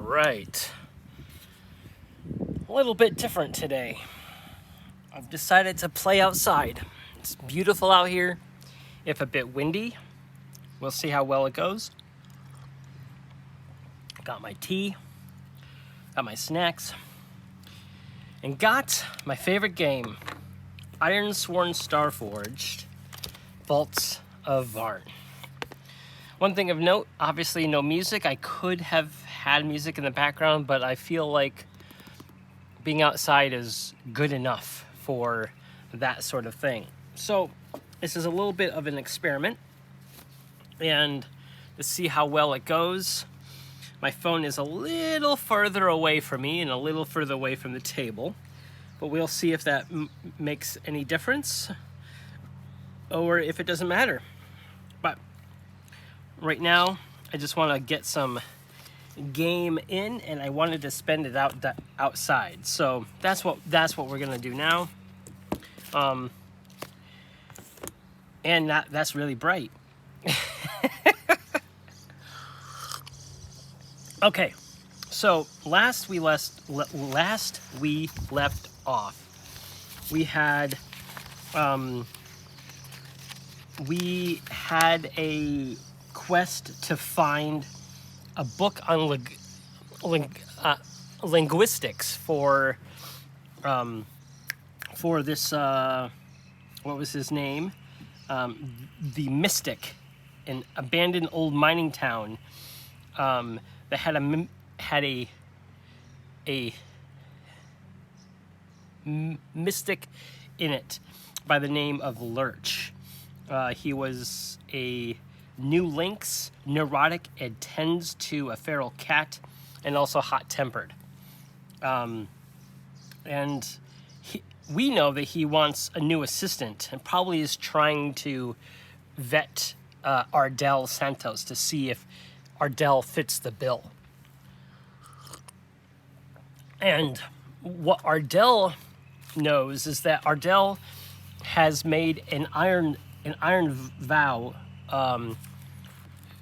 right. A little bit different today. I've decided to play outside. It's beautiful out here, if a bit windy. We'll see how well it goes. Got my tea, got my snacks, and got my favorite game, Ironsworn Starforged Vaults of Vaarn. One thing of note, obviously no music. I could have had music in the background, but I feel like being outside is good enough for that sort of thing. So this is a little bit of an experiment, and to see how well it goes, my phone is a little further away from me and a little further away from the table, but we'll see if that makes any difference or if it doesn't matter. But right now, I just want to get some game in, and I wanted to spend it outside. So that's what we're gonna do now. And that's really bright. Okay, so last we left off, we had a quest to find a book on linguistics for this what was his name? The Mystic, an abandoned old mining town that had a mystic in it by the name of Lurch. He was a new lynx, neurotic, and tends to a feral cat, and also hot-tempered. And we know that he wants a new assistant and probably is trying to vet Ardell Santos to see if Ardell fits the bill. And what Ardell knows is that Ardell has made an iron vow,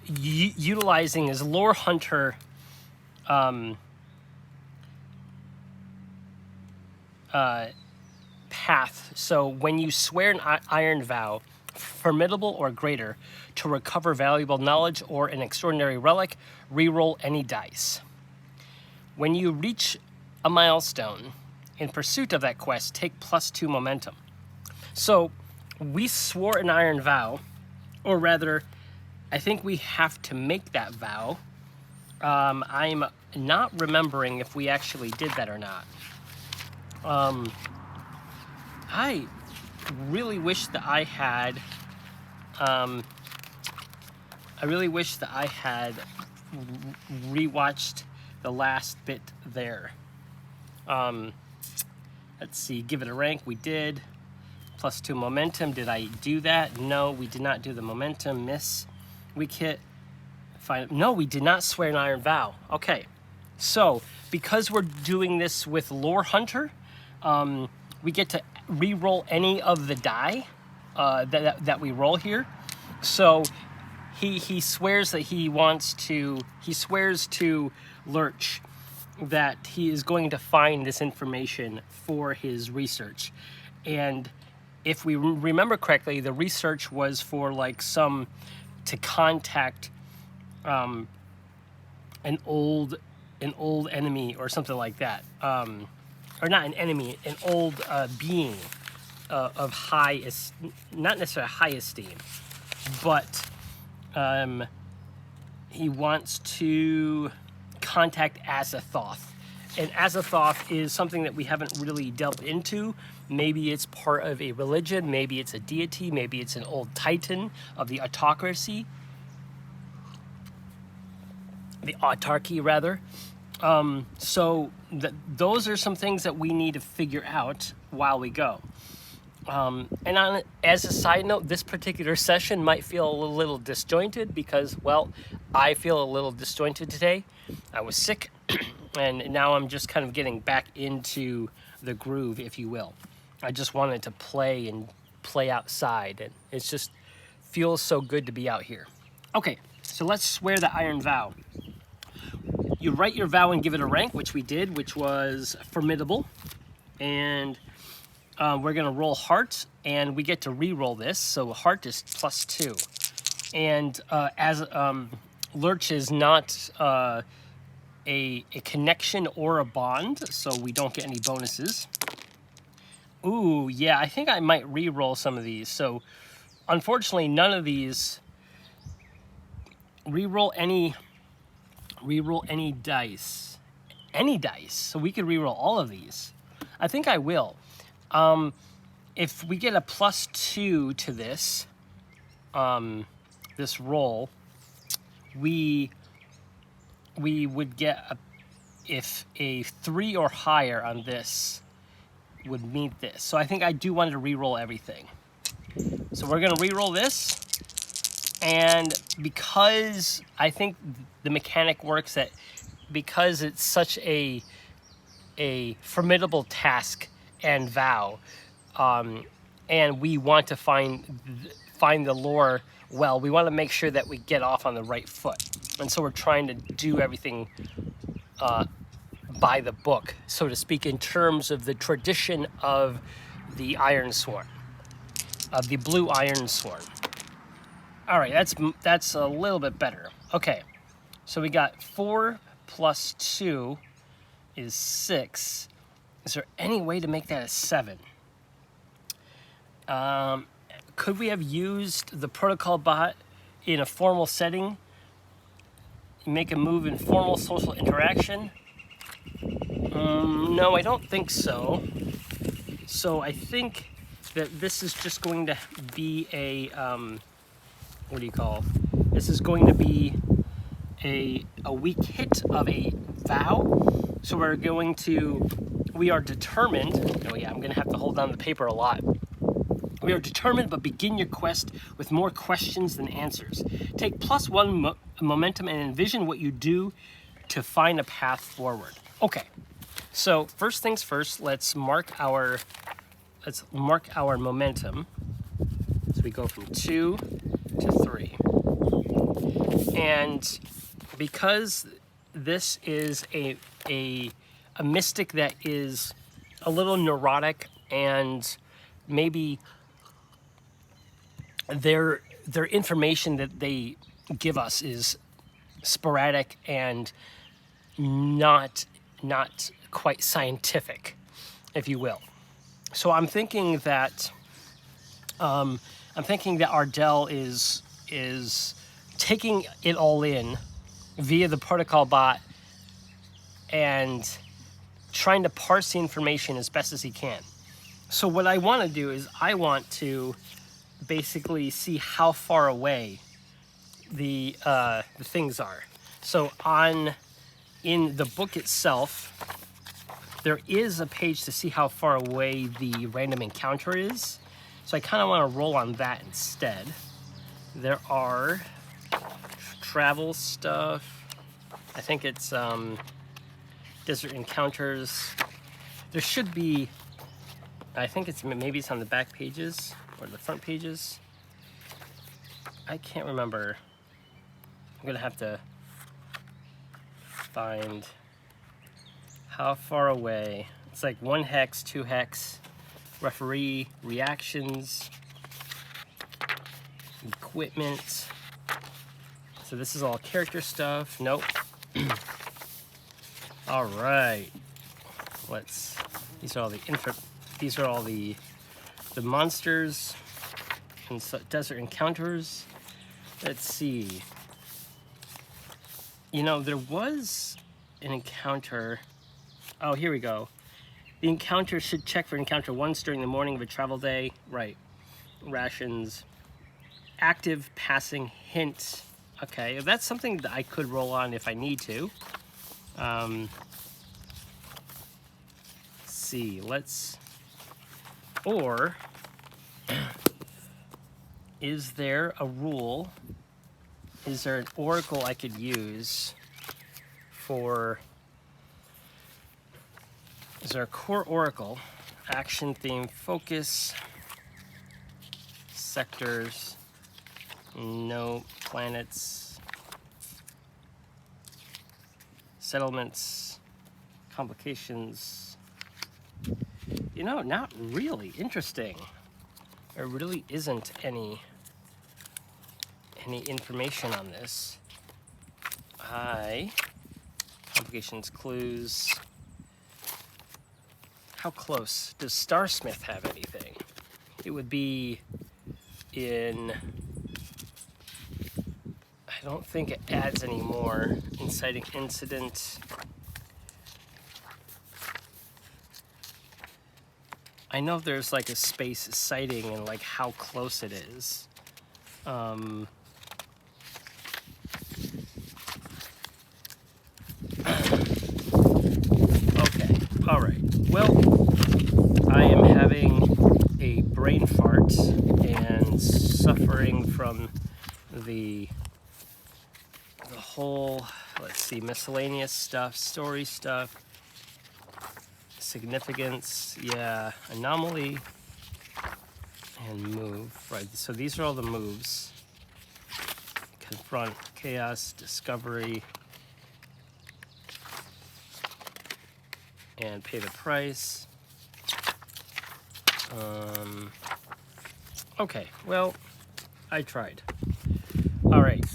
utilizing his lore hunter path. So when you swear an iron vow, formidable or greater, to recover valuable knowledge or an extraordinary relic, reroll any dice. When you reach a milestone in pursuit of that quest, take +2 momentum. So we swore an iron vow, or rather, I think we have to make that vow. I'm not remembering if we actually did that or not. I really wish that I had rewatched the last bit there. Let's see, give it a rank. We did. +2 momentum. Did I do that? No, we did not do the momentum. Miss. Weak hit. Fine. No, we did not swear an iron vow. Okay. So, because we're doing this with Lore Hunter, we get to re-roll any of the die that we roll here. So he swears that he swears to Lurch that he is going to find this information for his research. And if we remember correctly, the research was for to contact an old enemy or something like that. Or not an enemy, an old being of not necessarily high esteem, but he wants to contact Azathoth. And Azathoth is something that we haven't really delved into. Maybe it's part of a religion, maybe it's a deity, maybe it's an old titan of the autocracy. The autarky, rather. So those are some things that we need to figure out while we go. And as a side note, this particular session might feel a little disjointed because, well, I feel a little disjointed today. I was sick, and now I'm just kind of getting back into the groove, if you will. I just wanted to play outside, and it just feels so good to be out here. Okay, so let's swear the iron vow. you write your vow and give it a rank, which we did, which was formidable. And we're gonna roll heart, and we get to re-roll this. So heart is +2. And as Lurch is not a connection or a bond, so we don't get any bonuses. Ooh, yeah, I think I might re-roll some of these. So unfortunately, none of these re-roll any dice. Any dice. So we could re-roll all of these. I think I will. If we get a +2 to this, this roll, we would get if a 3 or higher on this would meet this. So I think I do want to re-roll everything. So we're gonna re-roll this, and because I think the mechanic works that because it's such a formidable task and vow, and we want to find the lore well, we want to make sure that we get off on the right foot, and so we're trying to do everything by the book, so to speak, in terms of the tradition of the Iron Sworn, of the Blue Iron Sworn. All right, that's a little bit better. Okay, so we got 4 + 2 is 6. Is there any way to make that a 7? Could we have used the protocol bot in a formal setting? Make a move in formal social interaction? No, I don't think so. So I think that this is just going to be a, what do you call? This is going to be a weak hit of a vow. So we are determined, oh yeah, I'm gonna have to hold down the paper a lot. We are determined, but begin your quest with more questions than answers. Take +1 momentum and envision what you do to find a path forward. Okay, so first things first, let's mark our momentum. So we go from 2 to 3. And because this is a mystic that is a little neurotic, and maybe their information that they give us is sporadic and not quite scientific, if you will. So I'm thinking that Ardell is taking it all in via the protocol bot and trying to parse the information as best as he can. So what I want to do is I want to basically see how far away the things are. So in the book itself, there is a page to see how far away the random encounter is. So I kind of want to roll on that instead. There are travel stuff. I think it's desert encounters. There should be, I think maybe it's on the back pages or the front pages. I can't remember. I'm gonna have to find how far away. It's like 1 hex, 2 hex, referee, reactions, equipment. So this is all character stuff. Nope. All right. These are all the monsters and desert encounters. Let's see. You know, there was an encounter. Oh, here we go. The encounter should check for encounter once during the morning of a travel day. Right. Rations. Active passing hint. Okay, that's something that I could roll on if I need to. See, or is there a rule? Is there an oracle I could use for, is there a core oracle? Action, theme, focus, sectors, no, planets, Settlements, complications. You know, not really. Interesting. There really isn't any information on this. Complications, clues. How close? Does Starsmith have anything? It would be in... I don't think it adds any more. Inciting incident. I know there's like a space citing and like how close it is. Okay, all right. Well, I am having a brain fart and suffering from the whole, let's see, miscellaneous stuff, story stuff, significance, yeah, anomaly, and move, right? So these are all the moves. Confront, chaos, discovery, and pay the price. Okay, well, I tried. All right.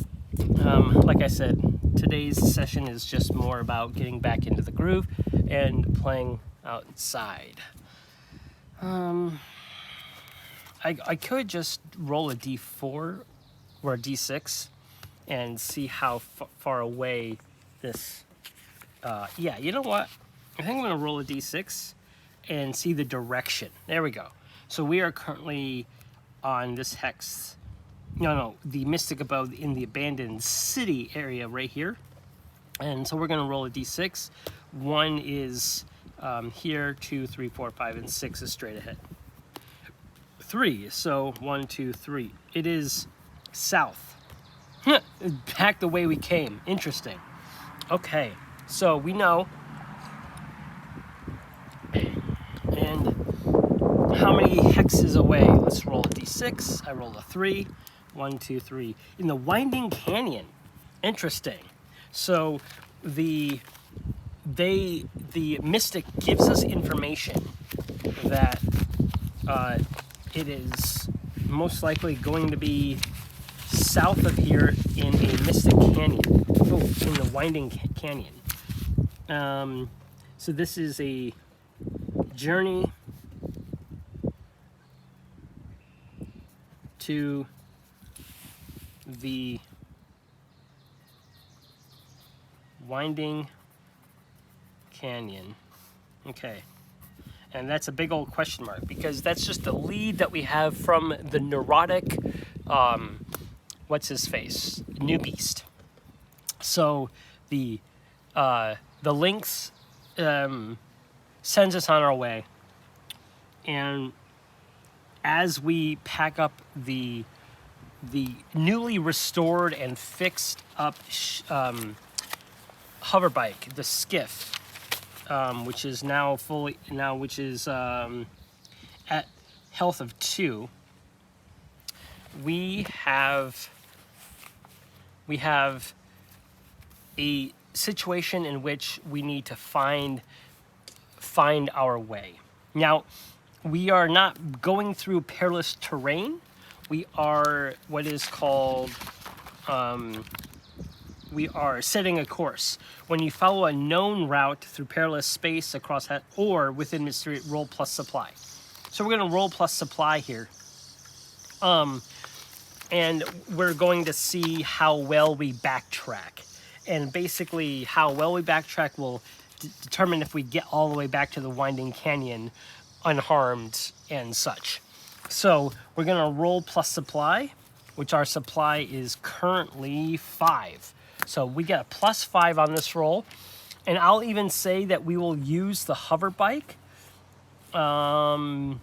Like I said, today's session is just more about getting back into the groove and playing outside. I could just roll a d4 or a d6 and see how far away this... yeah, you know what? I think I'm going to roll a d6 and see the direction. There we go. So we are currently on this hex... No, the Mystic Abode in the abandoned city area right here. And so we're going to roll a d6. 1 is here, 2, 3, 4, 5, and 6 is straight ahead. 3, so 1, 2, 3. It is south. Back the way we came. Interesting. Okay, so we know. And how many hexes away? Let's roll a d6. I roll a 3. 1, 2, 3. In the Winding Canyon. Interesting. So the Mystic gives us information that it is most likely going to be south of here in a Mystic Canyon. Oh, in the Winding Canyon. So this is a journey to the Winding Canyon. Okay. And that's a big old question mark because that's just the lead that we have from the neurotic, what's his face? New Beast. So the links sends us on our way. And as we pack up the newly restored and fixed up hover bike, the skiff, which is now at health of 2. We have a situation in which we need to find our way. Now, we are not going through perilous terrain. We are what is called, we are setting a course. When you follow a known route through perilous space across that or within mystery, roll plus supply. So we're going to roll plus supply here. And we're going to see how well we backtrack. And basically how well we backtrack will determine if we get all the way back to the Winding Canyon unharmed and such. So we're going to roll plus supply, which our supply is currently 5. So we get a plus 5 on this roll. And I'll even say that we will use the hover bike. Now,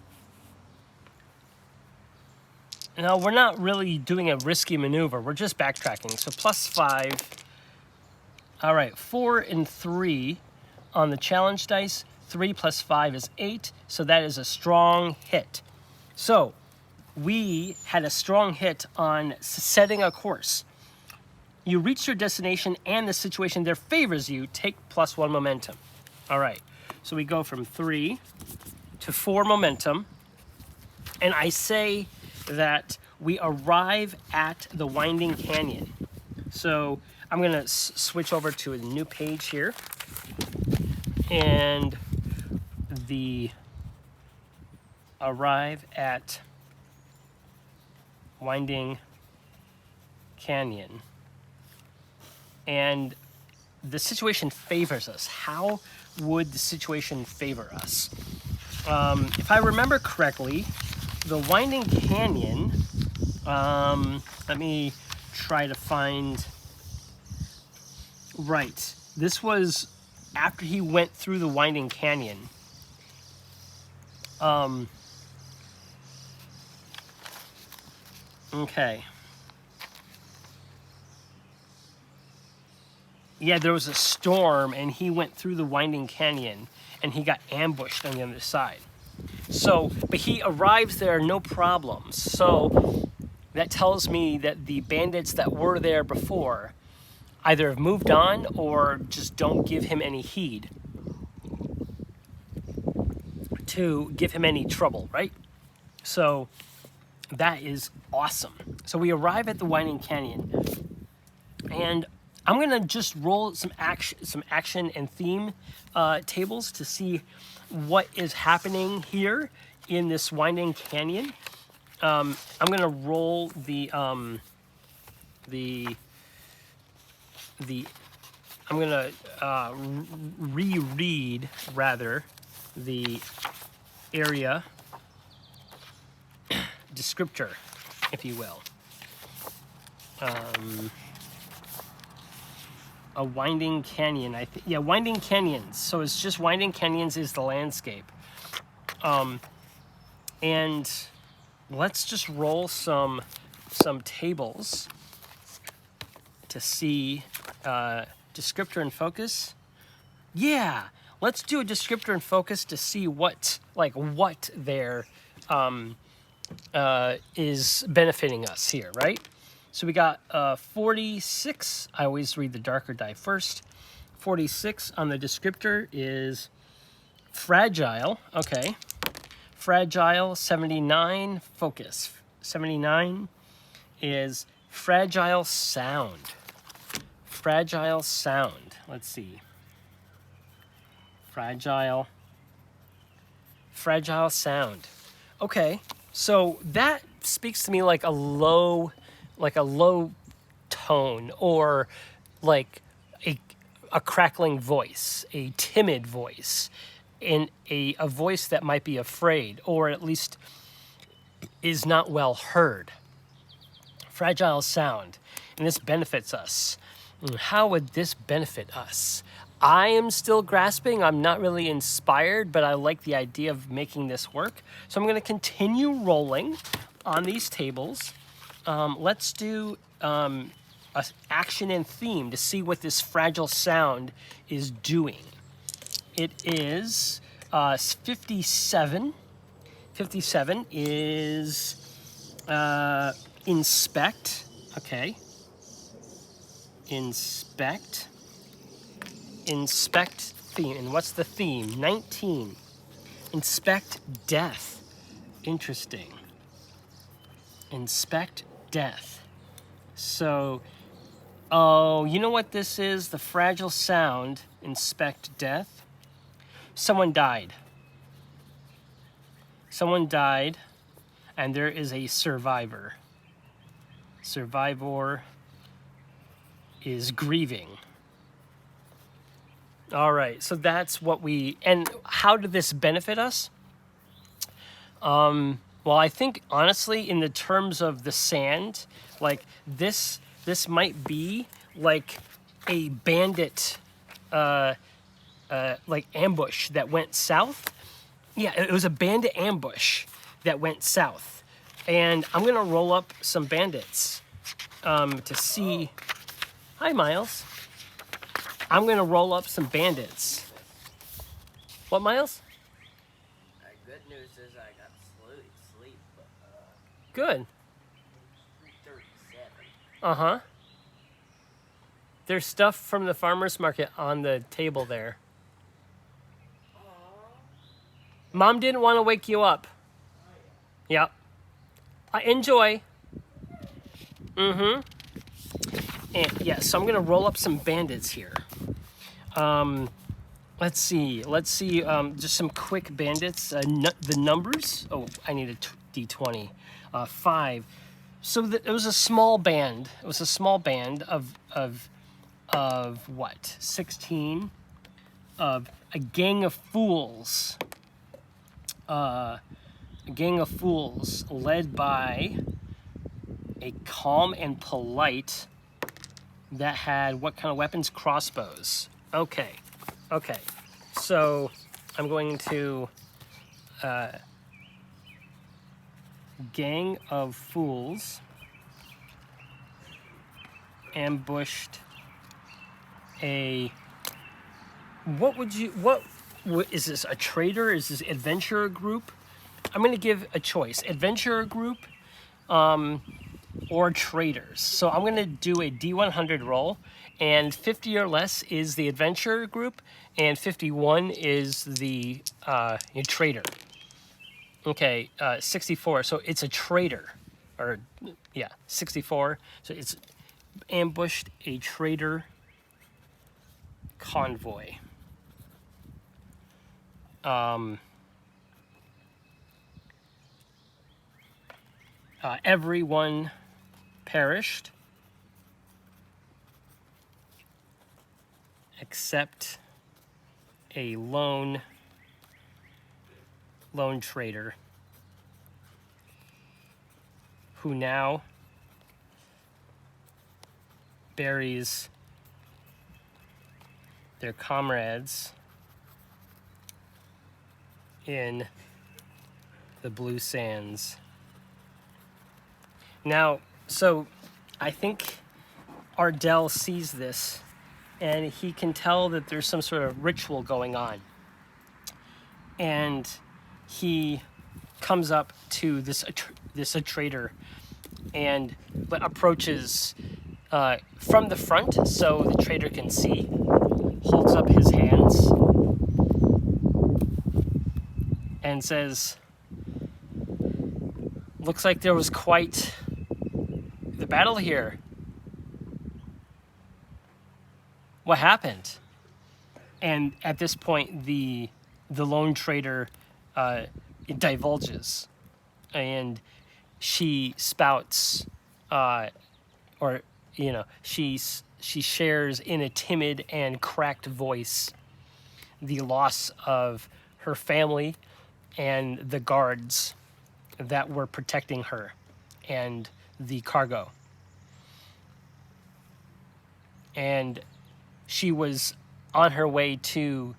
we're not really doing a risky maneuver. We're just backtracking. So plus 5. All right, 4 and 3 on the challenge dice. 3 plus 5 is 8. So that is a strong hit. So we had a strong hit on setting a course. You reach your destination and the situation there favors you. Take +1 momentum. All right. So we go from 3 to 4 momentum. And I say that we arrive at the winding canyon. So I'm going to switch over to a new page here. And the arrive at winding canyon. And the situation favors us. How would the situation favor us? If I remember correctly, the winding canyon, let me try to find, right, this was after he went through the winding canyon. Okay. Yeah, there was a storm and he went through the winding canyon and he got ambushed on the other side. So, but he arrives there no problem. So that tells me that the bandits that were there before either have moved on or just don't give him any heed to give him any trouble, right? So that is awesome. So we arrive at the winding canyon and I'm gonna just roll some action and theme tables to see what is happening here in this winding canyon. I'm gonna roll I'm gonna reread rather the area descriptor, if you will. A winding canyon, yeah, winding canyons. So it's just winding canyons is the landscape. And let's just roll some tables to see descriptor and focus. Yeah, let's do a descriptor and focus to see what there is benefiting us here, right? So we got 46. I always read the darker die first. 46 on the descriptor is fragile. Okay. Fragile. 79, focus. 79 is fragile sound. Fragile sound. Let's see. Fragile sound. Okay. So that speaks to me like a low tone, or like a crackling voice, a timid voice, in a voice that might be afraid, or at least is not well heard. Fragile sound, and this benefits us. How would this benefit us? I am still grasping. I'm not really inspired, but I like the idea of making this work. So I'm going to continue rolling on these tables. Let's do action and theme to see what this fragile sound is doing. It is 57. 57 is inspect. Okay. Inspect theme. And what's the theme? 19. Inspect death. Interesting. Inspect death. So, oh, you know what this is? The fragile sound. Inspect death. Someone died. Someone died, and there is a survivor. Survivor is grieving. All right, so that's what and how did this benefit us? Well, I think honestly, in the terms of the sand, like this might be like a bandit, like ambush that went south. Yeah, it was a bandit ambush that went south, and I'm gonna roll up some bandits to see. Hi, Miles. I'm gonna roll up some bandits. What, Miles? Good news is I got sleep. Good. 3:37. Uh-huh. There's stuff from the farmer's market on the table there. Mom didn't want to wake you up. Yep. Enjoy. Mm-hmm. And yeah, so I'm gonna roll up some bandits here. Let's see. Just some quick bandits. The numbers. Oh, I need a d20. 5. So it was a small band. It was a small band of what? 16. Of a gang of fools. A gang of fools led by a calm and polite that had what kind of weapons? Crossbows. Okay. So I'm going to gang of fools ambushed a what is this, a trader? Is this adventurer group? I'm going to give a choice, adventurer group or traders. So I'm going to do a D100 roll, and 50 or less is the adventurer group, and 51 is the trader. Okay, 64. So it's a trader, or yeah, 64. So it's ambushed a trader convoy. Everyone perished except a lone trader who now buries their comrades in the blue sands. Now, so I think Ardell sees this, and he can tell that there's some sort of ritual going on. And he comes up to this trader and approaches from the front so the trader can see, holds up his hands, and says, "Looks like there was quite the battle here. What happened?" And at this point, the lone trader divulges, and she spouts, she shares in a timid and cracked voice the loss of her family and the guards that were protecting her and the cargo. And she was on her way to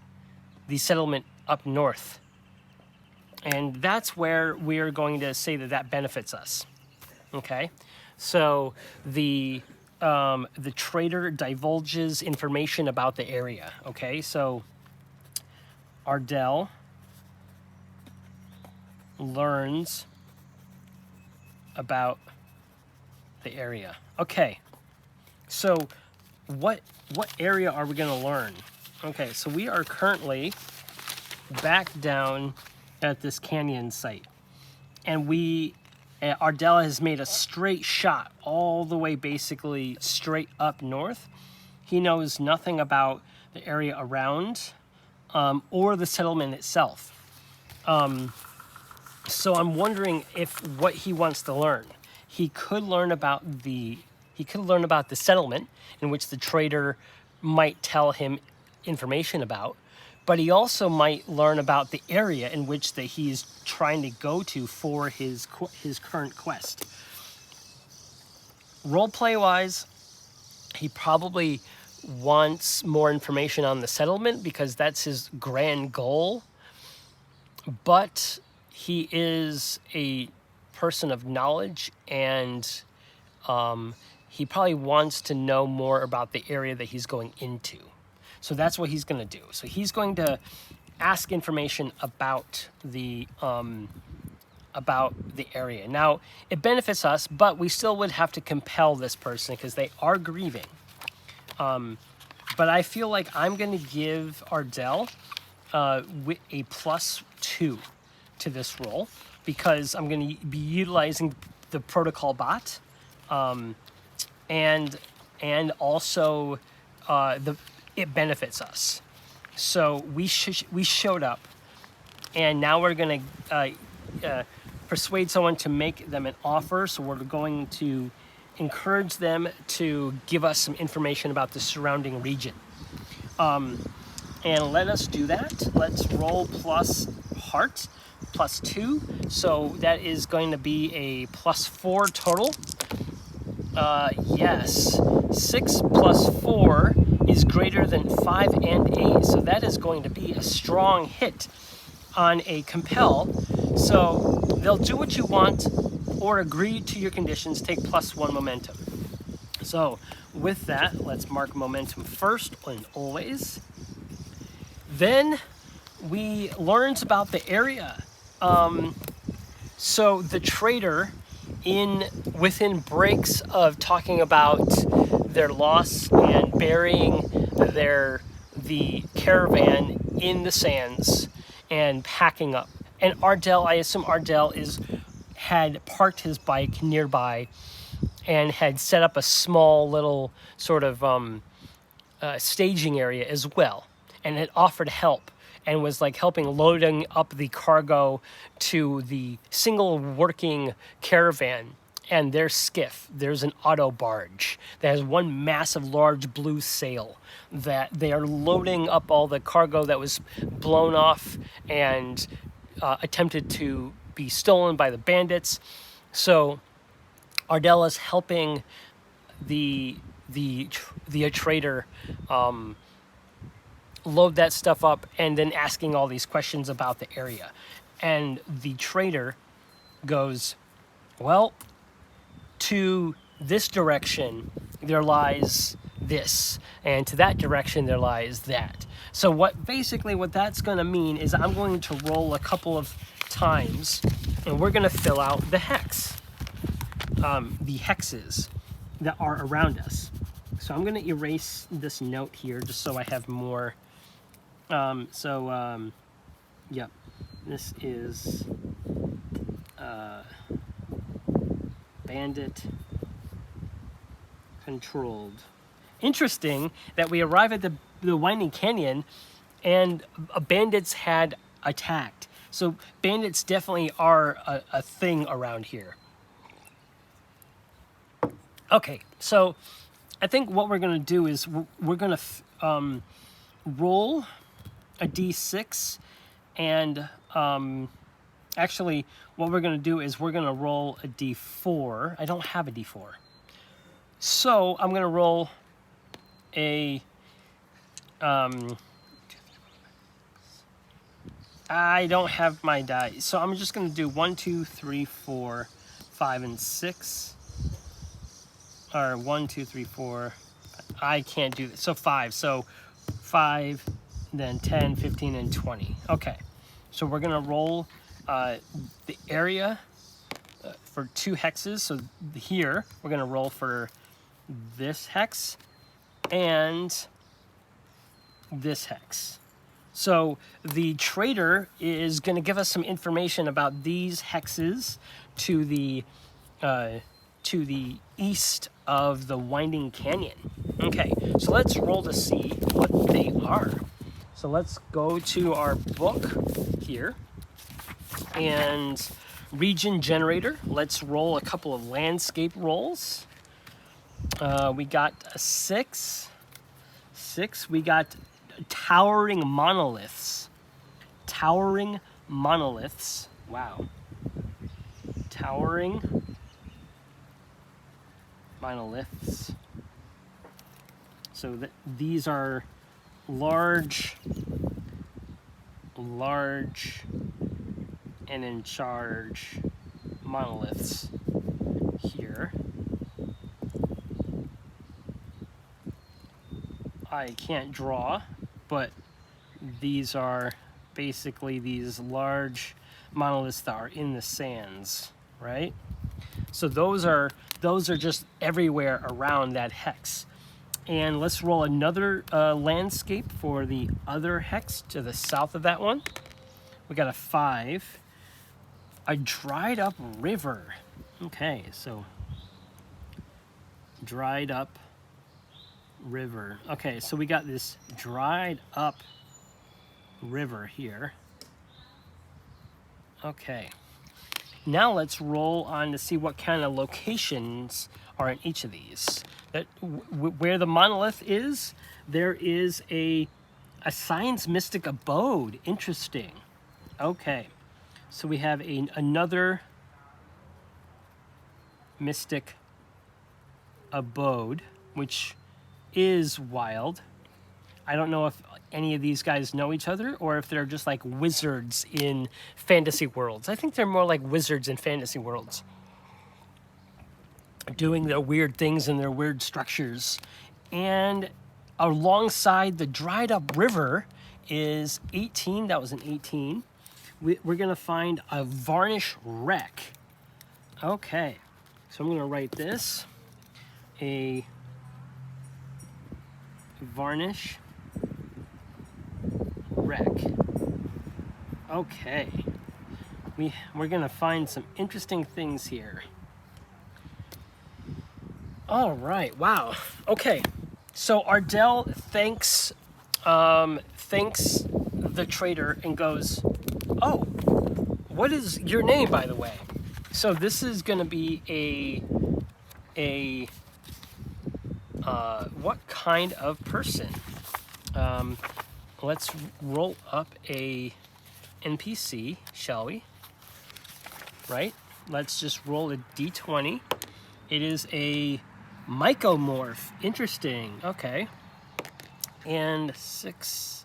the settlement up north. And that's where we're going to say that benefits us. Okay? So the trader divulges information about the area. Okay? So Ardell learns about the area. Okay. So what area are we going to learn? Okay, so we are currently back down at this canyon site, and Ardell has made a straight shot all the way basically straight up north. He knows nothing about the area around or the settlement itself. So I'm wondering what he wants to learn. He could learn about the settlement, in which the trader might tell him information about, but he also might learn about the area in which he's trying to go to for his current quest. Roleplay wise, he probably wants more information on the settlement because that's his grand goal, but he is a person of knowledge, and he probably wants to know more about the area that he's going into. So that's what he's going to do. So he's going to ask information about the area. Now, it benefits us, but we still would have to compel this person because they are grieving. But I feel like I'm going to give Ardell a +2 to this roll because I'm going to be utilizing the protocol bot, and also it benefits us. So we showed up, and now we're going to persuade someone to make them an offer. So we're going to encourage them to give us some information about the surrounding region. And let us do that. Let's roll plus heart, +2. So that is going to be a +4 total. Yes, 6 + 4 is greater than 5 and 8. So that is going to be a strong hit on a compel. So they'll do what you want or agree to your conditions, take +1 momentum. So with that, let's mark momentum first and always. Then we learned about the area. So the trader, within breaks of talking about their loss and burying the caravan in the sands and packing up. And Ardell, I assume Ardell had parked his bike nearby and had set up a small little sort of staging area as well, and had offered help and was like helping loading up the cargo to the single working caravan and their skiff. There's an auto barge that has one massive large blue sail that they are loading up all the cargo that was blown off and attempted to be stolen by the bandits. So Ardell is helping the trader load that stuff up and then asking all these questions about the area. And the trader goes, well, to this direction there lies this, and to that direction there lies that. So what that's going to mean is I'm going to roll a couple of times and we're going to fill out the hexes that are around us. So I'm going to erase this note here just so I have more. Yep, this is bandit controlled. Interesting that we arrive at the winding canyon and bandits had attacked. So bandits definitely are a thing around here. Okay, so I think what we're going to do is we're going to roll a d6, and actually what we're going to do is we're going to roll a d4. I don't have a d4. So I'm going to roll a... I don't have my die. So I'm just going to do 1, 2, 3, 4, 5, and 6. Or 1, 2, 3, 4. I can't do this. So 5. So 5, then 10, 15, and 20. Okay. So we're going to roll the area for 2 hexes. So here, we're going to roll for this hex and this hex. So the trader is going to give us some information about these hexes to the east of the winding canyon. Okay, so let's roll to see what they are. So let's go to our book here and region generator. Let's roll a couple of landscape rolls. We got a 6. We got towering monoliths. Towering monoliths. Wow. Towering monoliths. So these are large and in charge monoliths here. I can't draw, but these are basically these large monoliths that are in the sands, right? So those are just everywhere around that hex. And let's roll another landscape for the other hex to the south of that one. We got a 5. A dried up river. Okay, so dried up river. Okay, so we got this dried up river here. Okay. Now let's roll on to see what kind of locations are in each of these. Where the monolith is, there is a science mystic abode. Interesting. Okay. So we have another mystic abode, which is wild. I don't know if any of these guys know each other or if they're just like wizards in fantasy worlds. I think they're more like wizards in fantasy worlds, doing their weird things in their weird structures. And alongside the dried up river is 18. That was an 18. We're going to find a varnish wreck. Okay, so I'm going to write this. A varnish wreck. Okay. We're going to find some interesting things here. All right. Wow. Okay. So Ardell thanks the trader and goes, "Oh, what is your name, by the way?" So this is going to be what kind of person? Let's roll up a NPC, shall we? Right? Let's just roll a d20. It is a mycomorph. Interesting. Okay. And 6.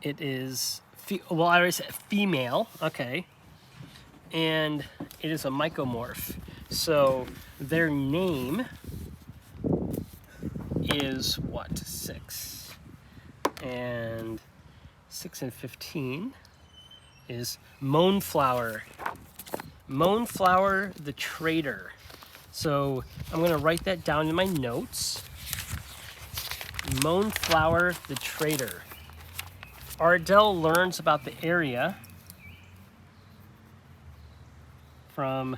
It is, I already said female. Okay. And it is a mycomorph. So their name is what? 6. And 6 and 15 is Moanflower. Moanflower the Trader. So I'm going to write that down in my notes. Moanflower the Trader. Ardell learns about the area from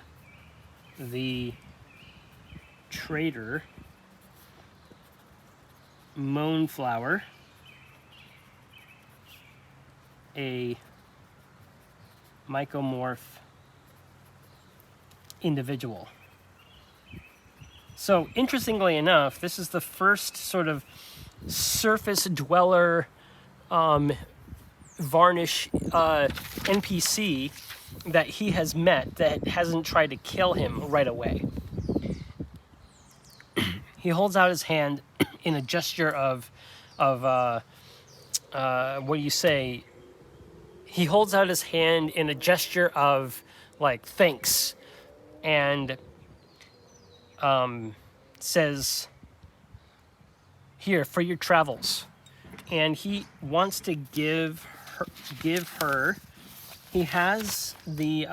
the trader Moanflower, a mycomorph individual. So interestingly enough, this is the first sort of surface dweller varnish NPC that he has met that hasn't tried to kill him right away. He holds out his hand in a gesture of what do you say? He holds out his hand in a gesture of like thanks, and says, "Here for your travels." And he wants to give her. He has the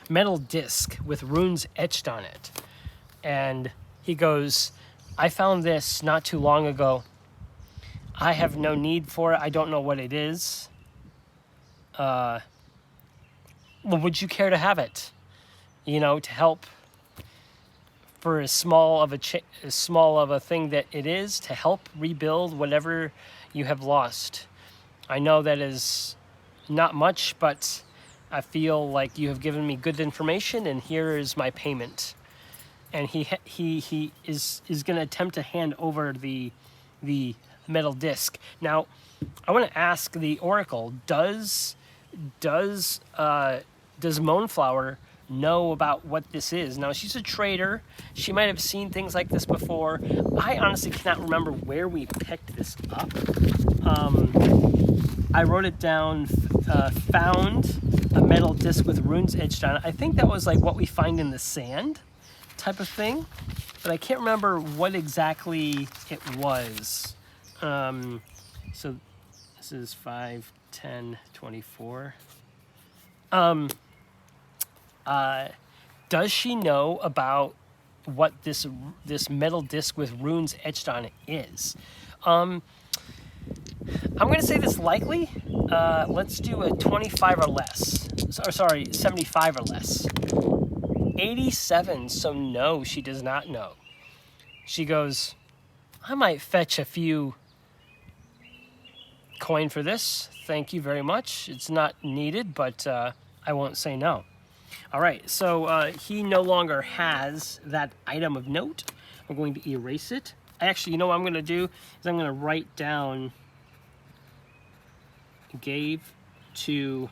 metal disc with runes etched on it, and he goes, "I found this not too long ago. I have no need for it. I don't know what it is. Well, would you care to have it? You know, to help for as small of a thing that it is, to help rebuild whatever you have lost. I know that is not much, but I feel like you have given me good information, and here is my payment." And he is going to attempt to hand over the metal disc. Now, I want to ask the Oracle: Does Moanflower know about what this is? Now, she's a trader. She might have seen things like this before. I honestly cannot remember where we picked this up. I wrote it down. Found a metal disc with runes etched on it. I think that was like what we find in the sand type of thing, but I can't remember what exactly it was. So this is 5, 10, 24. Does she know about what this metal disc with runes etched on it is. I'm going to say this likely. Let's do a 25 or less. Sorry, 75 or less. 87, so no, she does not know. She goes, I might fetch a few coin for this. Thank you very much. It's not needed, but I won't say no. All right, so he no longer has that item of note. I'm going to erase it. Actually, you know what I'm going to do is I'm going to write down gave to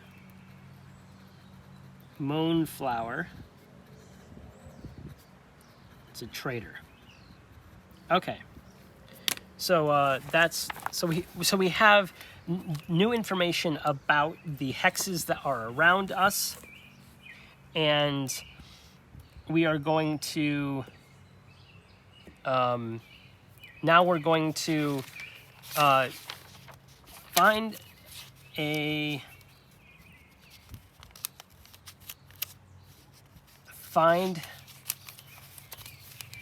Moonflower. It's a trader. Okay. So we have new information about the hexes that are around us, and we are going to now we're going to find a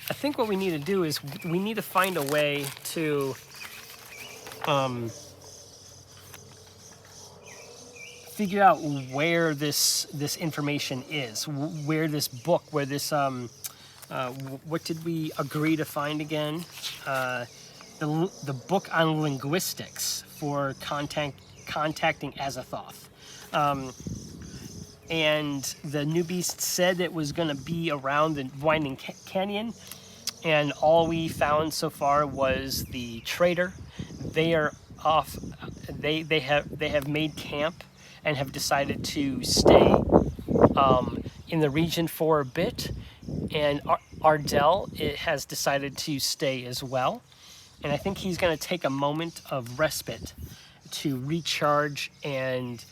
I think what we need to do is we need to find a way to figure out where this information is, where this book, where this what did we agree to find again? The book on linguistics for contacting Azathoth. And the new beast said it was going to be around the Winding Canyon, and all we found so far was the trader. They are off. They have made camp and have decided to stay in the region for a bit. And Ardell has decided to stay as well. And I think he's going to take a moment of respite to recharge and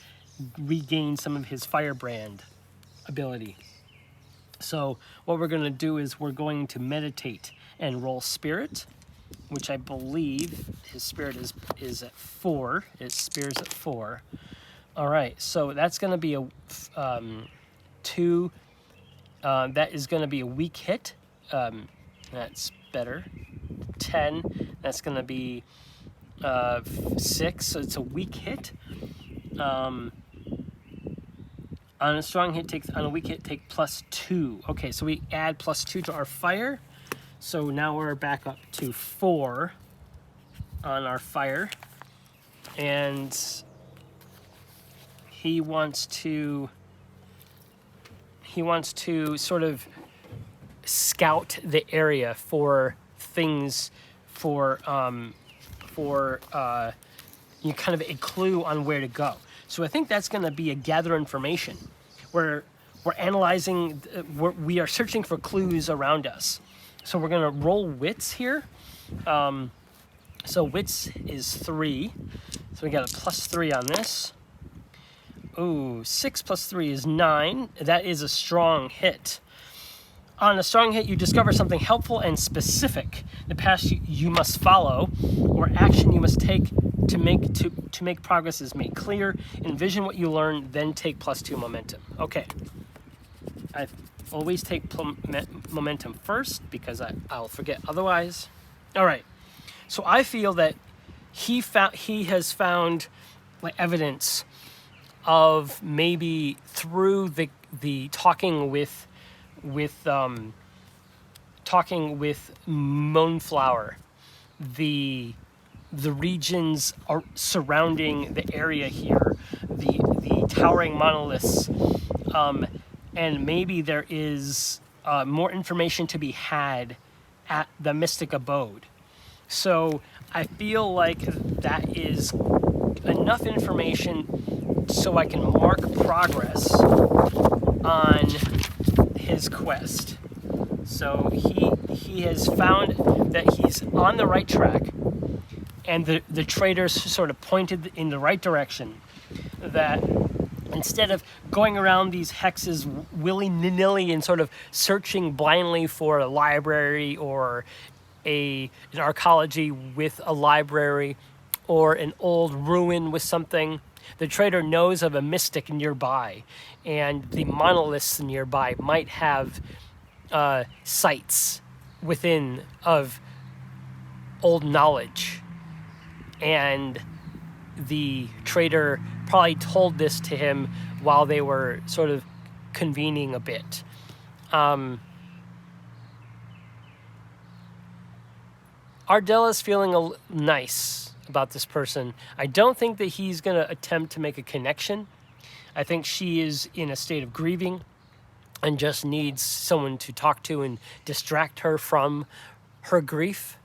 regain some of his firebrand ability. So what we're going to do is we're going to meditate and roll spirit, which I believe his spirit is at 4. His spirit's at 4. All right, so that's going to be a 2. That is going to be a weak hit. That's better. 10. That's going to be 6. So it's a weak hit. On a strong hit, on a weak hit, take +2. Okay, so we add +2 to our fire. So now we're back up to 4 on our fire. And he wants to sort of scout the area for things, for kind of a clue on where to go. So I think that's going to be a gather information. We're analyzing, we are searching for clues around us. So we're going to roll wits here. So wits is 3. So we got a +3 on this. Ooh, 6 + 3 is 9. That is a strong hit. On a strong hit, you discover something helpful and specific. The path you must follow, or action you must take to make progress is made clear. Envision what you learn, then take +2 momentum. Okay. I always take momentum first because I'll forget otherwise. All right. So I feel that he has found like evidence of maybe through the talking with Moonflower, the regions are surrounding the area here, the towering monoliths, and maybe there is more information to be had at the Mystic Abode. So I feel like that is enough information so I can mark progress on his quest. So he has found that he's on the right track, and the traders sort of pointed in the right direction, that instead of going around these hexes willy-nilly and sort of searching blindly for a library or an archaeology with a library or an old ruin with something, the trader knows of a mystic nearby, and the monoliths nearby might have sites within of old knowledge, and the trader probably told this to him while they were sort of convening a bit. Ardell is feeling nice about this person. I don't think that he's going to attempt to make a connection. I think she is in a state of grieving and just needs someone to talk to and distract her from her grief.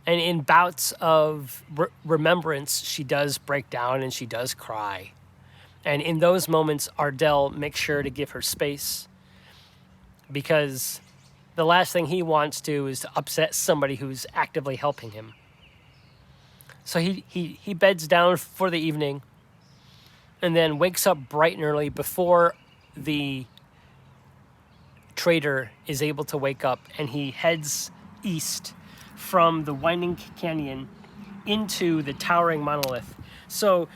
And in bouts of remembrance, she does break down and she does cry. And in those moments, Ardell makes sure to give her space, because the last thing he wants to is to upset somebody who's actively helping him. So he beds down for the evening and then wakes up bright and early before the trader is able to wake up, and he heads east from the winding canyon into the towering monolith. So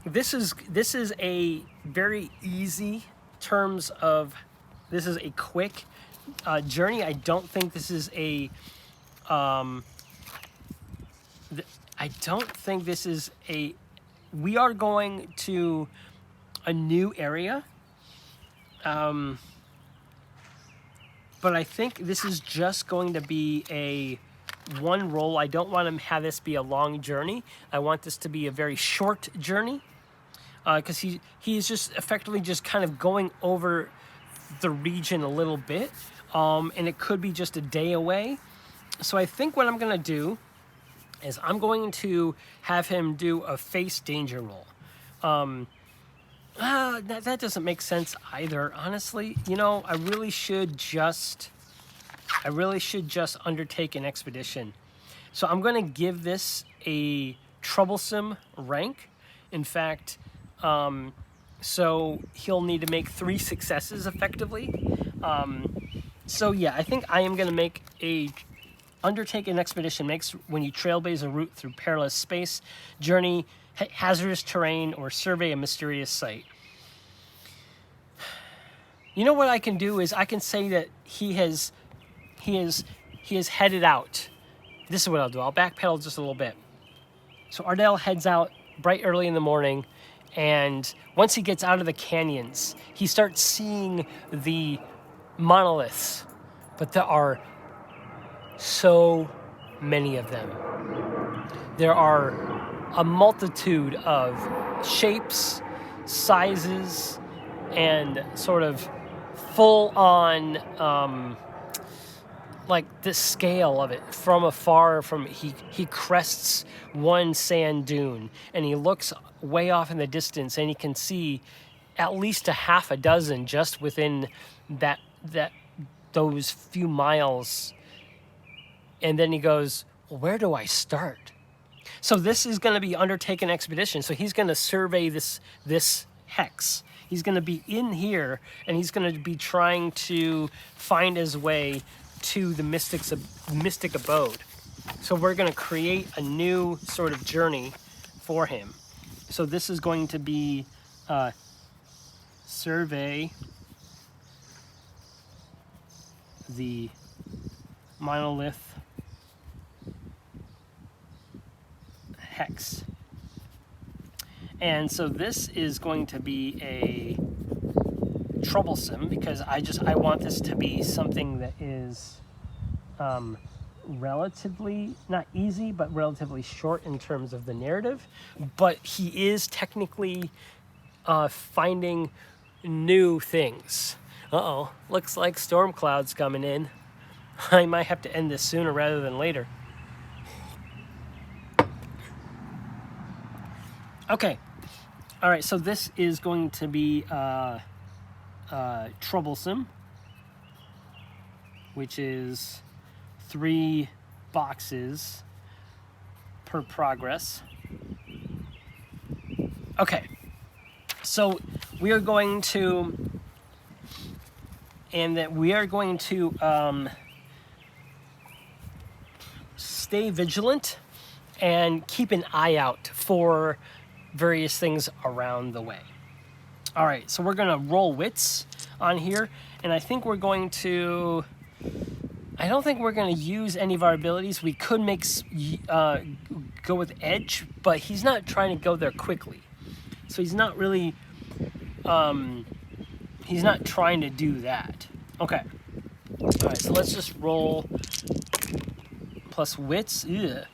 this is a very easy terms of, this is a quick journey. I don't think this is a we are going to a new area, but I think this is just going to be a one roll. I don't want to have this be a long journey. I want this to be a very short journey, because he is just effectively just kind of going over the region a little bit, and it could be just a day away. So I think what I'm going to do is I'm going to have him do a face danger roll. That doesn't make sense either, honestly. You know, I really should just undertake an expedition. So I'm going to give this a troublesome rank. In fact, so he'll need to make 3 successes effectively. So yeah, I think I am going to undertake an expedition makes when you trailblaze a route through perilous space, journey hazardous terrain, or survey a mysterious site. You know what I can do is I can say that he has headed out. This is what I'll do. I'll backpedal just a little bit. So Ardell heads out bright early in the morning, and once he gets out of the canyons, he starts seeing the monoliths, but there are so many of them. There are a multitude of shapes, sizes, and sort of full-on, like the scale of it from afar. He crests one sand dune, and he looks way off in the distance, and he can see at least a half a dozen just within those few miles. And then he goes, well, where do I start? So this is going to be undertaken expedition. So he's going to survey this hex. He's going to be in here, and he's going to be trying to find his way to the mystic abode. So we're going to create a new sort of journey for him. So this is going to be survey the monolith hex. And so this is going to be a troublesome, because I want this to be something that is relatively not easy, but relatively short in terms of the narrative. But he is technically finding new things. Looks like storm clouds coming in. I might have to end this sooner rather than later. Okay. All right, so this is going to be troublesome, which is 3 boxes per progress. Okay, so we are going to, stay vigilant and keep an eye out for various things around the way. All right, so we're gonna roll wits on here, and I think we're going to I don't think we're going to use any of our abilities. We could make go with edge, but he's not trying to go there quickly. So he's not really, he's not trying to do that. Okay. All right, so let's just roll plus wits. Ugh.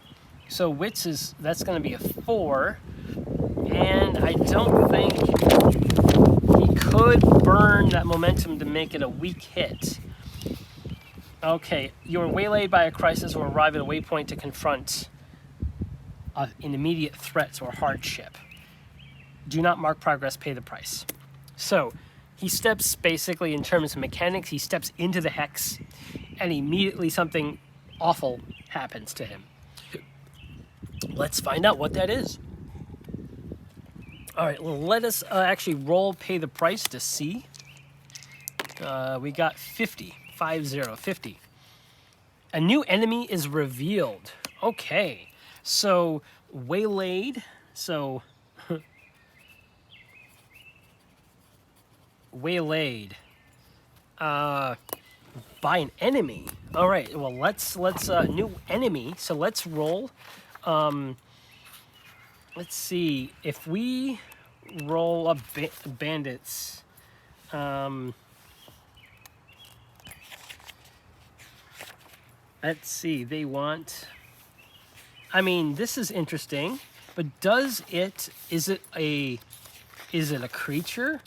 So wits that's going to be a 4. And I don't think he could burn that momentum to make it a weak hit. Okay, you're waylaid by a crisis or arrive at a waypoint to confront an immediate threat or hardship. Do not mark progress, pay the price. So, he steps basically in terms of mechanics, he steps into the hex, and immediately something awful happens to him. Let's find out what that is. All right, well, let us actually roll pay the price to see. We got 50. 50. A new enemy is revealed. Okay, so waylaid. So waylaid by an enemy. All right. Well, let's new enemy. So let's roll. Let's see if we roll up bandits. Let's see, they want, I mean, this is interesting, but is it a creature?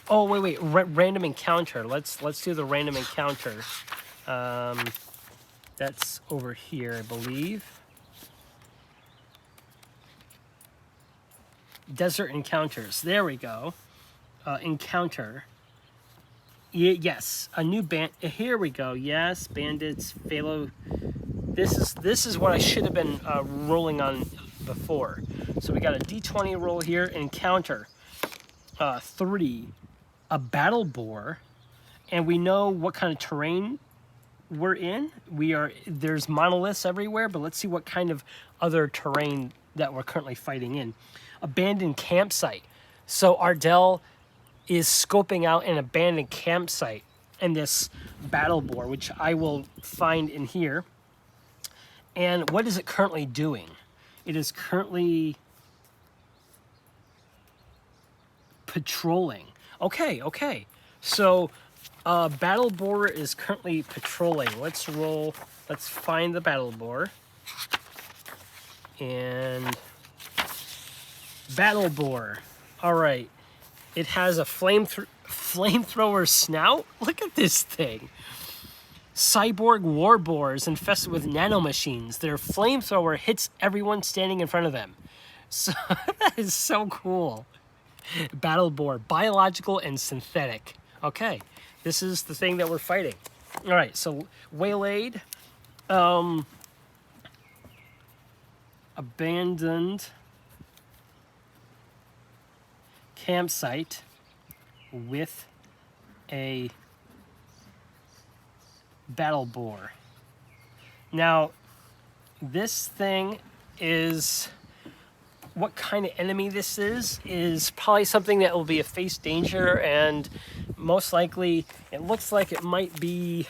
Oh, wait, random encounter. Let's do the random encounter. That's over here, I believe. Desert encounters, there we go. Encounter. Yes, a new band. Here we go. Yes, bandits, Phalo. This is what I should have been rolling on before. So we got a D20 roll here. Encounter 3, a battle boar, and we know what kind of terrain we're in. There's monoliths everywhere, but let's see what kind of other terrain that we're currently fighting in. Abandoned campsite. So Ardell is scoping out an abandoned campsite and this battle boar, which I will find in here. And what is it currently doing? It is currently patrolling. Okay. So battle boar is currently patrolling. Let's find the battle boar. And battle boar. All right. It has a flamethrower snout. Look at this thing. Cyborg war boars infested with nanomachines. Their flamethrower hits everyone standing in front of them. So that is so cool. Battle boar, biological and synthetic. Okay, this is the thing that we're fighting. All right, so waylaid, abandoned campsite with a battle boar. Now, this thing is, what kind of enemy this is probably something that will be a face danger, and most likely it looks like it might be,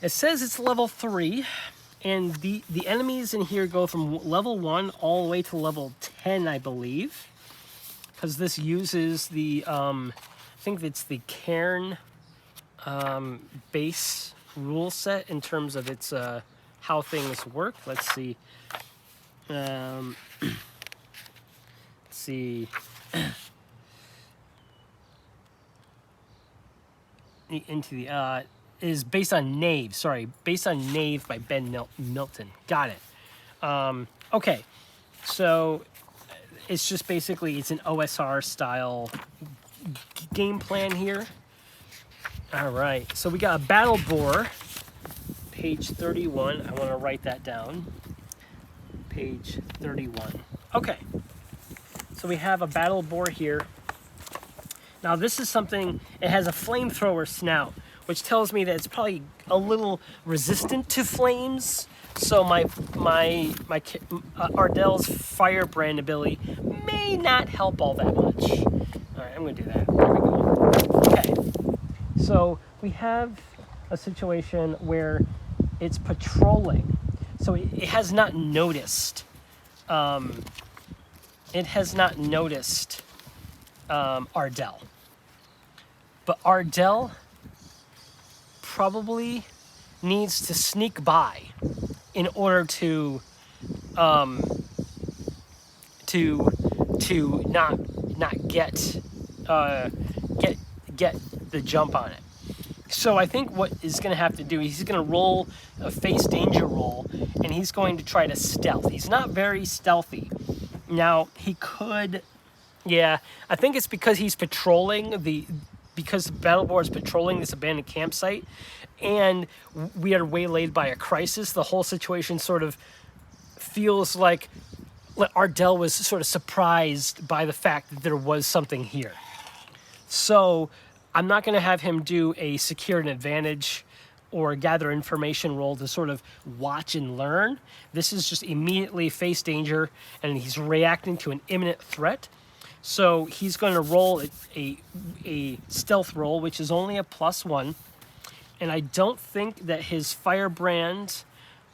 it says it's level 3, and the enemies in here go from level 1 all the way to level 10, I believe, because this uses the I think it's the Cairn base rule set in terms of its how things work. Let's see. Let's see. Into the is based on Knave. Sorry, based on Knave by Ben Milton. Got it. Okay, so it's just basically it's an OSR style game plan here. All right, so we got a battle boar, page 31. I want to write that down. Page 31. Okay, so we have a battle boar here. Now this is something, it has a flamethrower snout, which tells me that it's probably a little resistant to flames. So my Ardell's firebrand ability may not help all that much. All right, I'm gonna do that. There we go. Okay, so we have a situation where it's patrolling. So it has not noticed. It has not noticed Ardell. But Ardell probably needs to sneak by in order to not get get the jump on it. So I think what is going to have to do, he's going to roll a face danger roll, and he's going to try to stealth. He's not very stealthy. Now he could, yeah, I think it's because he's patrolling because the battle board is patrolling this abandoned campsite, and we are waylaid by a crisis. The whole situation sort of feels like Ardell was sort of surprised by the fact that there was something here. So I'm not going to have him do a secure an advantage or gather information roll to sort of watch and learn. This is just immediately face danger, and he's reacting to an imminent threat. So he's going to roll a stealth roll, which is only a +1. And I don't think that his firebrand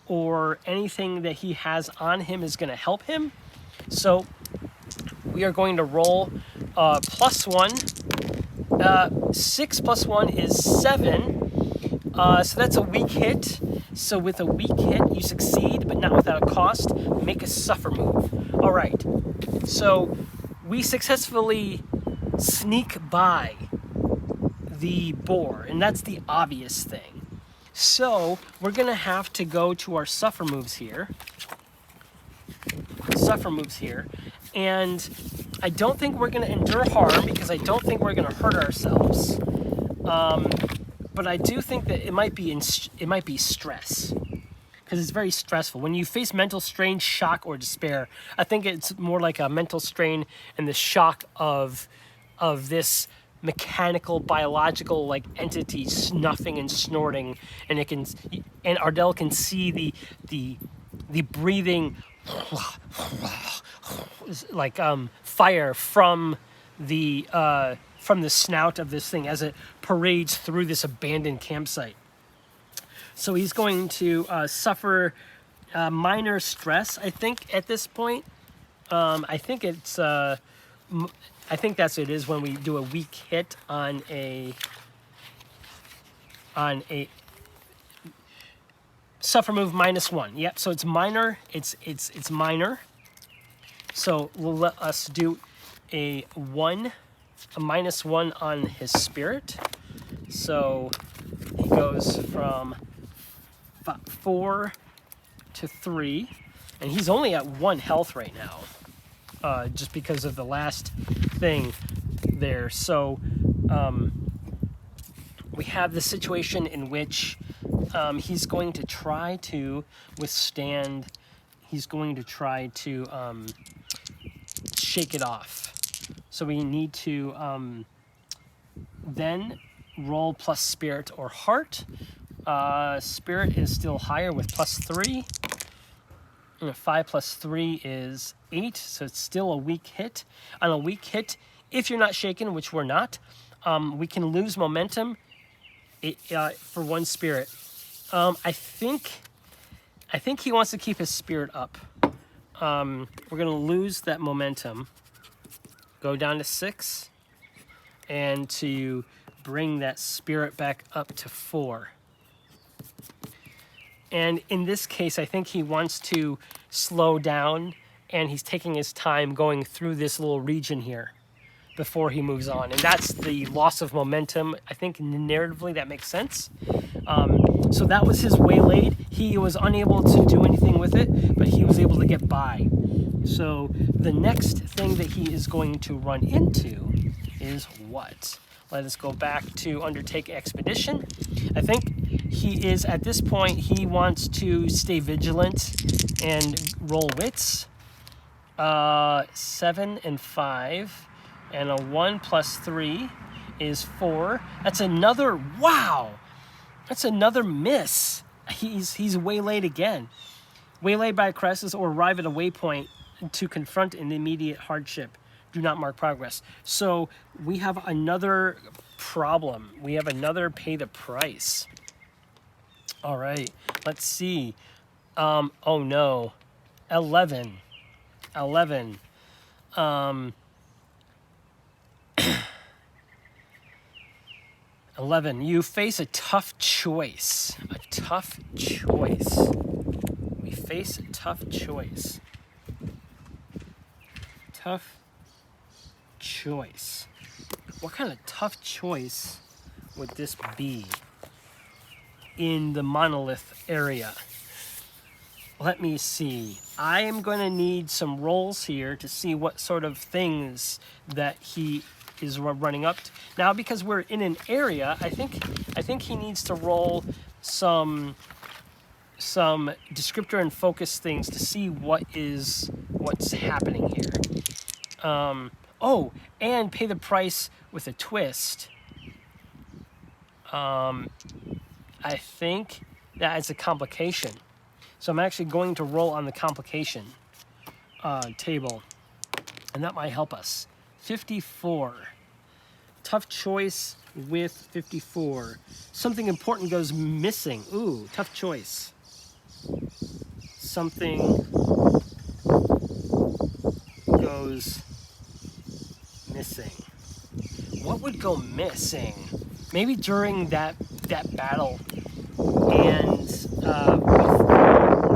or anything that he has on him is going to help him. So we are going to roll +1. 6 + 1 is 7. So that's a weak hit. So with a weak hit, you succeed, but not without a cost. Make a suffer move. All right. So we successfully sneak by the boar, and that's the obvious thing. So we're going to have to go to our suffer moves here. And I don't think we're going to endure harm because I don't think we're going to hurt ourselves. But I do think that it might be stress, because it's very stressful. When you face mental strain, shock, or despair, I think it's more like a mental strain and the shock of this mechanical, biological entity snuffing and snorting, and Ardell can see the breathing fire from the snout of this thing as it parades through this abandoned campsite. So he's going to suffer minor stress, I think, at this point. I think it's I think that's what it is when we do a weak hit on a suffer move -1. Yep. So it's minor. It's minor. So we'll let us do a -1 on his spirit. So he goes from 4 to 3, and he's only at 1 health right now, just because of the last thing there. So we have the situation in which he's going to try to withstand. He's going to try to shake it off. So we need to then roll plus spirit or heart. Spirit is still higher with +3. And 5 + 3 is 8, so it's still a weak hit. On a weak hit, if you're not shaken, which we're not, we can lose momentum for 1 spirit. I think he wants to keep his spirit up. We're going to lose that momentum, go down to 6, and to bring that spirit back up to 4. And in this case, I think he wants to slow down, and he's taking his time going through this little region here before he moves on. And that's the loss of momentum. I think narratively that makes sense. So that was his waylaid. He was unable to do anything with it, but he was able to get by. So the next thing that he is going to run into is what? Let us go back to undertake expedition. I think he is, at this point, he wants to stay vigilant and roll wits. 7 and 5, and a 1 + 3 is 4. That's another, wow! That's another miss. He's waylaid again. Waylaid by a crisis or arrive at a waypoint to confront an immediate hardship. Do not mark progress. So we have another problem. We have another pay the price. All right, let's see. Oh no, 11. 11. 11. You face a tough choice. A tough choice. We face a tough choice. Tough choice. What kind of tough choice would this be in the monolith area? Let me see. I am going to need some rolls here to see what sort of things that he is running up to. Now, because we're in an area, I think he needs to roll some descriptor and focus things to see what's happening here. Oh, and pay the price with a twist. I think that is a complication. So I'm actually going to roll on the complication table, and that might help us. 54. Tough choice with 54. Something important goes missing. Ooh, tough choice. Something goes missing. What would go missing? Maybe during that battle and with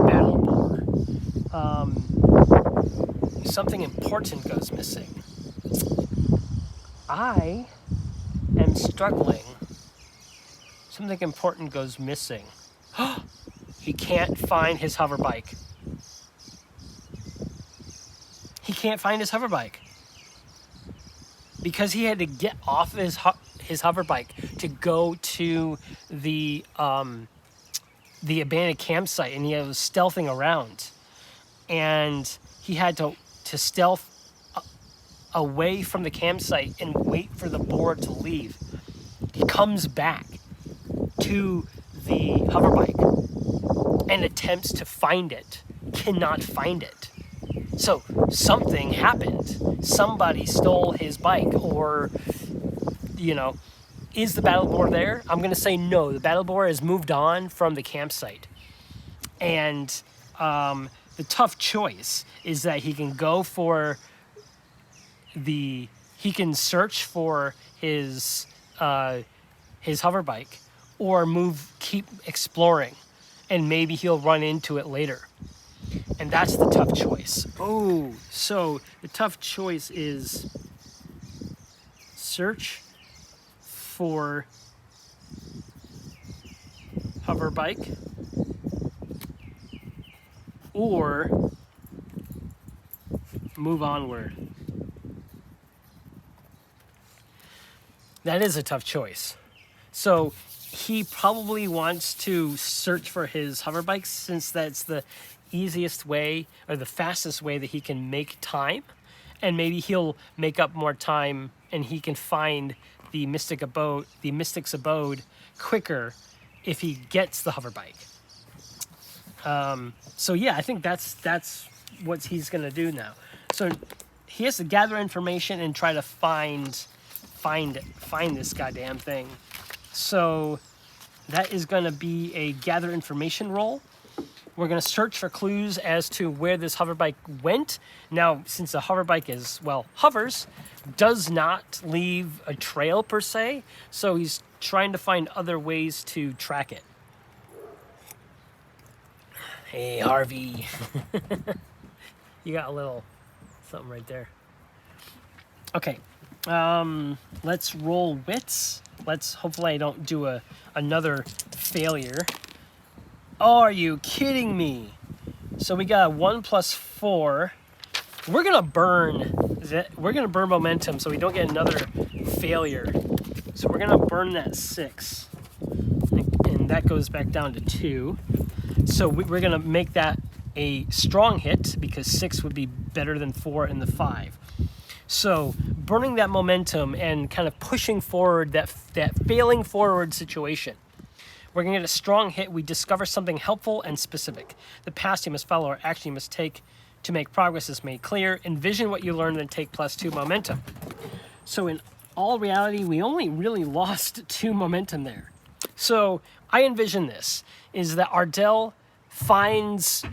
Battle Boar. Something important goes missing. I am struggling. Something important goes missing. He can't find his hover bike. He can't find his hover bike. Because he had to get off his hover bike to go to the abandoned campsite, and he was stealthing around. And he had to stealth away from the campsite and wait for the board to leave. He comes back to the hover bike and attempts to find it, cannot find it. So something happened. Somebody stole his bike, or, is the battle boar there? I'm going to say no. The battle boar has moved on from the campsite. And the tough choice is that he can go for he can search for his hover bike, or keep exploring, and maybe he'll run into it later. And that's the tough choice. Oh, so the tough choice is search for hover bike, or move onward. That is a tough choice. So he probably wants to search for his hover bike, since that's the easiest way, or the fastest way that he can make time. And maybe he'll make up more time and he can find the mystic's abode quicker if he gets the hover bike. So yeah, I think that's what he's gonna do now. So he has to gather information and try to find this goddamn thing. So that is gonna be a gather information roll. We're gonna search for clues as to where this hover bike went. Now, since the hover bike hovers, does not leave a trail per se, so he's trying to find other ways to track it. Hey, Harvey. You got a little something right there. Okay, let's roll wits. Hopefully I don't do another failure. Oh, are you kidding me? So we got 1 + 4. We're gonna burn momentum so we don't get another failure. So we're gonna burn that 6, and that goes back down to 2. So we're gonna make that a strong hit, because 6 would be better than 4 and the 5. So burning that momentum and kind of pushing forward that failing forward situation. We're going to get a strong hit. We discover something helpful and specific. The past you must follow, or action you must take to make progress is made clear. Envision what you learned, then take +2 momentum. So in all reality, we only really lost 2 momentum there. So I envision this, is that Ardell finds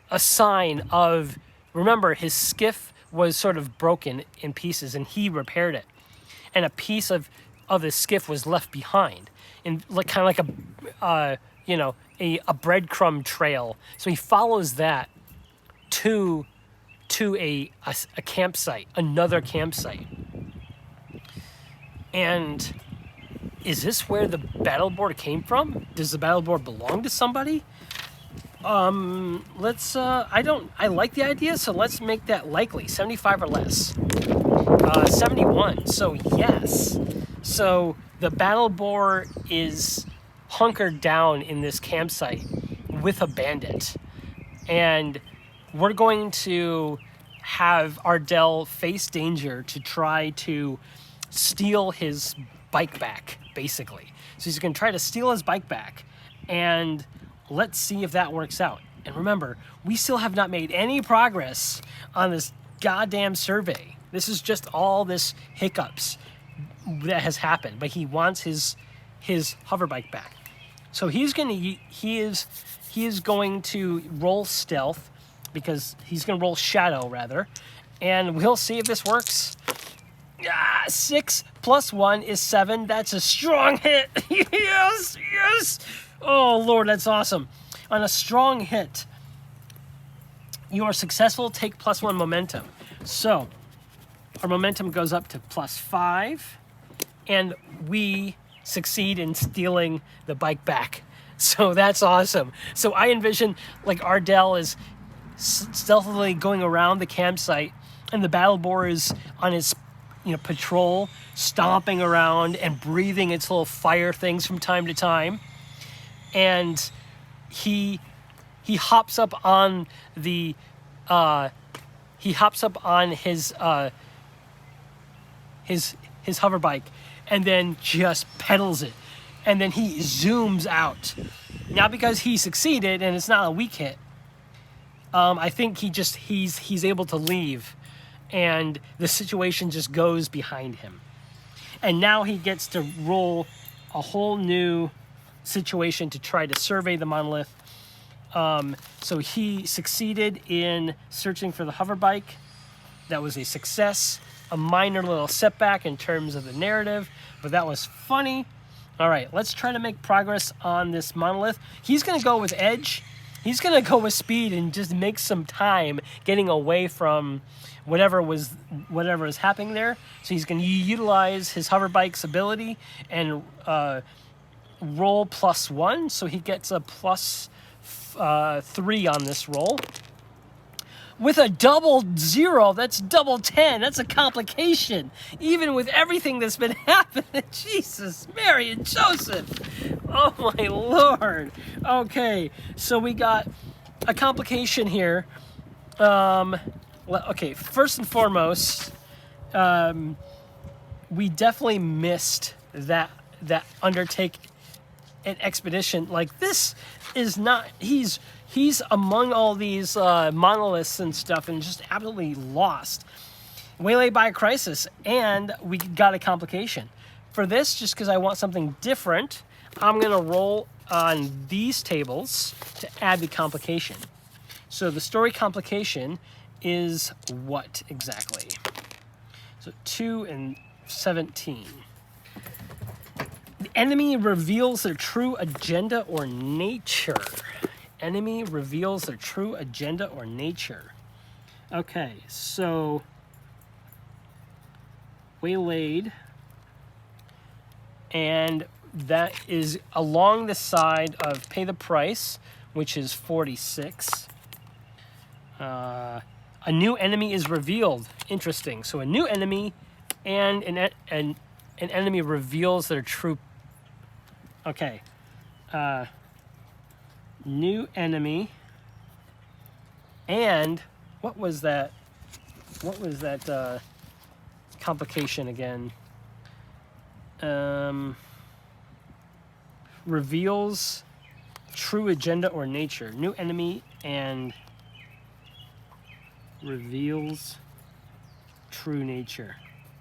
a sign of, remember, his skiff was sort of broken in pieces and he repaired it. And a piece of his skiff was left behind, in like kind of like a breadcrumb trail. So he follows that to a campsite, another campsite. And is this where the battle board came from? Does the battle board belong to somebody? I like the idea, so let's make that likely. 75 or less. 71, so yes. So the battle board is hunkered down in this campsite with a bandit. And we're going to have Ardell face danger to try to steal his bike back, basically. So he's going to try to steal his bike back, and let's see if that works out. And remember, we still have not made any progress on this goddamn survey. This is just all this hiccups that has happened, but he wants his hoverbike back. So he is going to roll stealth, because he's going to roll shadow rather, and we'll see if this works. 6 + 1 is 7. That's a strong hit. Yes. Oh Lord, that's awesome. On a strong hit, you are successful. Take +1 momentum. So our momentum goes up to +5, and we succeed in stealing the bike back. So that's awesome. So I envision like Ardell is stealthily going around the campsite, and the battle boar is on his patrol, stomping around and breathing its little fire things from time to time. And he hops up on his hover bike, and then just pedals it, and then he zooms out. Now, because he succeeded and it's not a weak hit, I think he's able to leave, and the situation just goes behind him. And now he gets to roll a whole new situation to try to survey the monolith. So he succeeded in searching for the hover bike. That was a success, a minor little setback in terms of the narrative, but that was funny. All right, let's try to make progress on this monolith. He's going to go with edge. He's going to go with speed and just make some time getting away from whatever is happening there. So he's going to utilize his hover bike's ability and roll +1. So he gets a +3 on this roll. With a double 0, that's double 10. That's a complication. Even with everything that's been happening. Jesus, Mary and Joseph. Oh my Lord. Okay, so we got a complication here. Okay, first and foremost, we definitely missed that undertake an expedition. Like, this is not, he's among all these monoliths and stuff and just absolutely lost. Waylaid by a crisis, and we got a complication. For this, just because I want something different, I'm going to roll on these tables to add the complication. So the story complication is what exactly? So 2 and 17. The enemy reveals their true agenda or nature. Enemy reveals their true agenda or nature. Okay, so waylaid, and that is along the side of pay the price, which is 46. A new enemy is revealed. Interesting. So a new enemy and an enemy reveals their true. Okay. New enemy, and what was that complication again? Reveals true agenda or nature. New enemy and reveals true nature.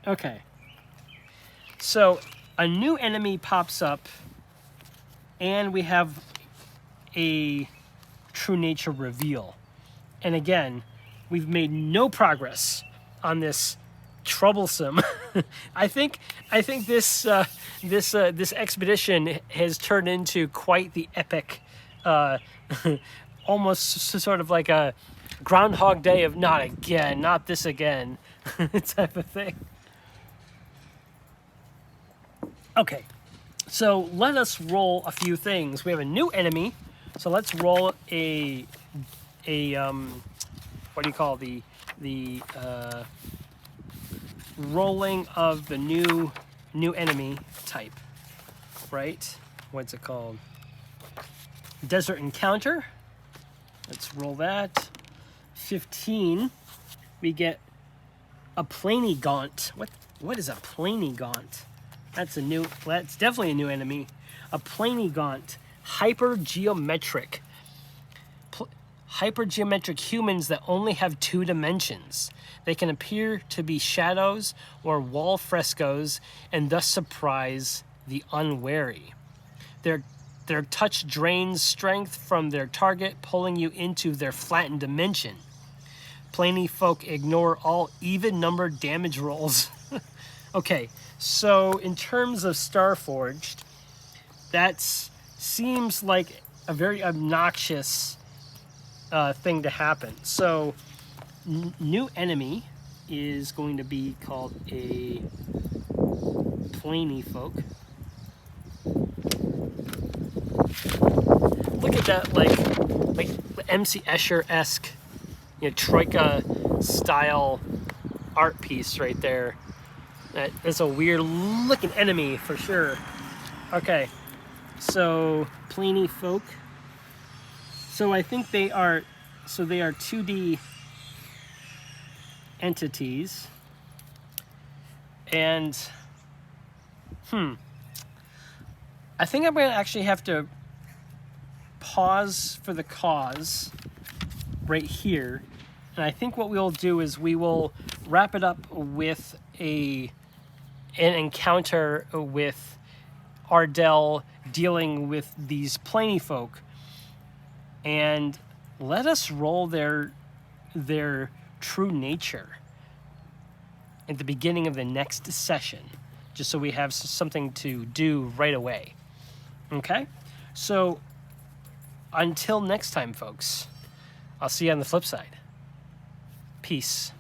Okay, so a new enemy pops up and we have a true nature reveal. And again, we've made no progress on this troublesome. I think this expedition has turned into quite the epic, almost sort of like a Groundhog Day of not again, not this again type of thing. Okay, so let us roll a few things. We have a new enemy, so let's roll a what do you call the rolling of the new enemy type, right? What's it called? Desert Encounter. Let's roll that. 15. We get a Plainy Gaunt. What is a Plainy Gaunt? That's definitely a new enemy. A Plainy Gaunt. Hypergeometric. Hypergeometric humans that only have 2 dimensions. They can appear to be shadows or wall frescoes and thus surprise the unwary. Their touch drains strength from their target, pulling you into their flattened dimension. Plainy folk ignore all even-numbered damage rolls. Okay, so in terms of Starforged, that seems like a very obnoxious thing to happen. So, new enemy is going to be called a Plainy folk. Look at that, like MC Escher-esque, Troika style art piece right there. That's a weird looking enemy for sure. Okay, so Plainy folk. So I think they are 2D entities. And I think I'm going to actually have to pause for the cause right here. And I think what we'll do is we will wrap it up with an encounter with Ardell dealing with these Plainy folk, and let us roll their true nature at the beginning of the next session, just so we have something to do right away. Okay? So until next time, folks, I'll see you on the flip side. Peace.